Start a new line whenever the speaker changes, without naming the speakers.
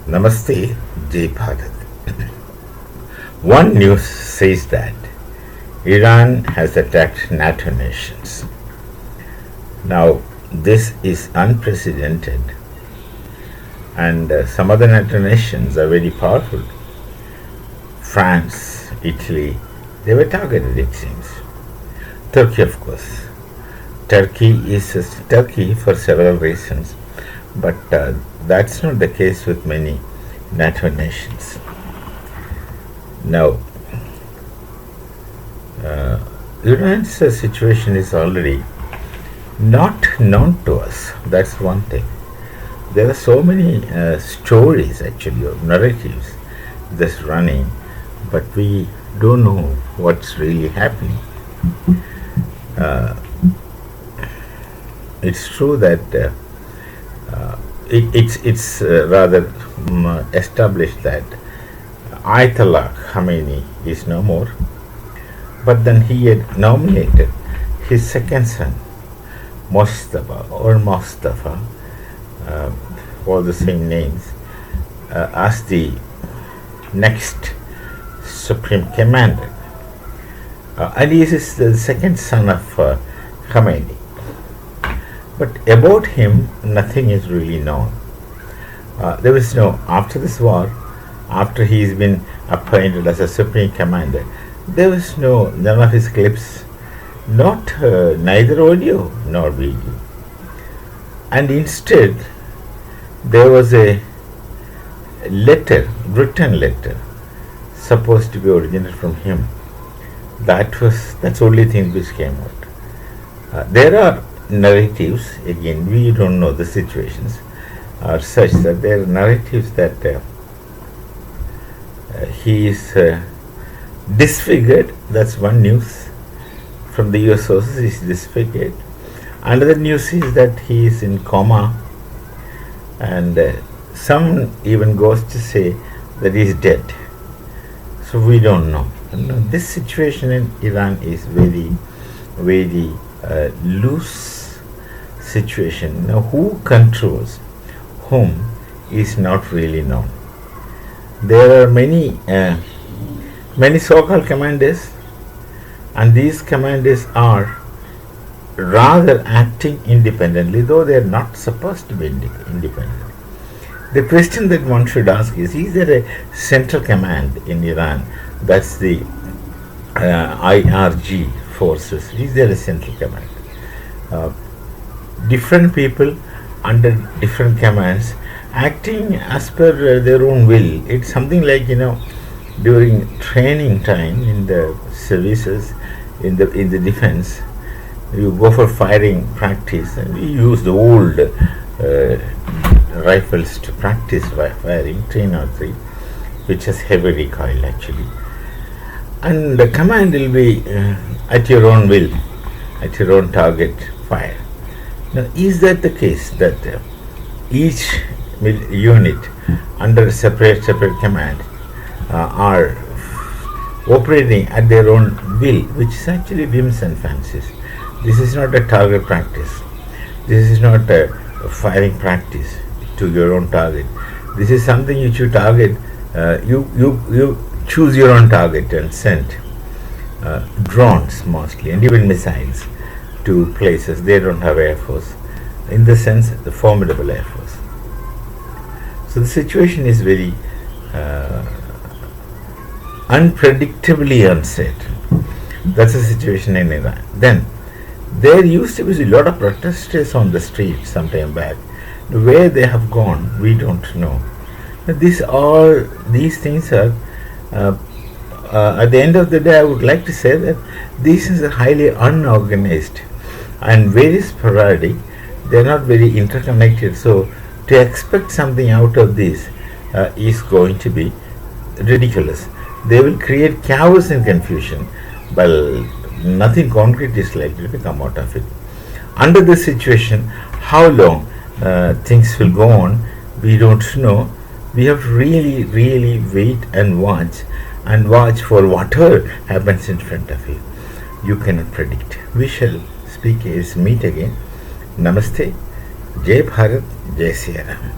Namaste, Jai Bharat. One news says that Iran has attacked NATO nations. Now, this is unprecedented, and some other NATO nations are very powerful. France, Italy, they were targeted, it seems. Turkey, of course. Turkey is Turkey for several reasons, but that's not the case with many NATO nations. Now, Iran's situation is already not known to us. That's one thing. There are so many stories, actually, or narratives that's running, but we don't know what's really happening. It's true that it's rather established that Ayatollah Khamenei is no more, but then he had nominated his second son, Mustafa, all the same names, as the next supreme commander. And he is the second son of Khamenei. But about him, nothing is really known. There was no, after this war, after he's been appointed as a supreme commander, there was none of his clips, neither audio nor video. And instead, there was a written letter, supposed to be original from him. That's the only thing which came out. There are narratives, again, we don't know the situations, are such that there are narratives that he is disfigured. That's one news from the US sources. He is disfigured. Another news is that he is in coma, and some even goes to say that he is dead. So we don't know. This situation in Iran is very, very loose situation. Now, who controls whom is not really known. There are many so-called commanders, and these commanders are rather acting independently, though they are not supposed to be independent. The question that one should ask is there a central command in Iran? That's the IRG forces. Is there a central command? Different people under different commands acting as per their own will. It's something like, during training time in the services, in the defense, you go for firing practice, and we use the old rifles to practice firing, 303, which has heavy recoil actually. And the command will be at your own will, at your own target, fire. Now, is that the case that each unit under separate command are operating at their own will, which is actually whims and fancies? This is not a target practice. This is not a firing practice to your own target. This is something which you target. You choose your own target and send drones mostly, and even missiles to places. They don't have air force. In the sense, the formidable air force. So the situation is very unpredictably uncertain. That's the situation in Iran. Then there used to be a lot of protesters on the street some time back. Where they have gone, we don't know. These things are at the end of the day, I would like to say that these things are highly unorganized and very sporadic. They are not very interconnected. So to expect something out of this is going to be ridiculous. They will create chaos and confusion, but nothing concrete is likely to come out of it. Under this situation, how long things will go on, we don't know. We have to really, really wait and watch for whatever happens in front of you. You cannot predict. We shall meet again. Namaste. Jai Bharat, Jai Siya Ram.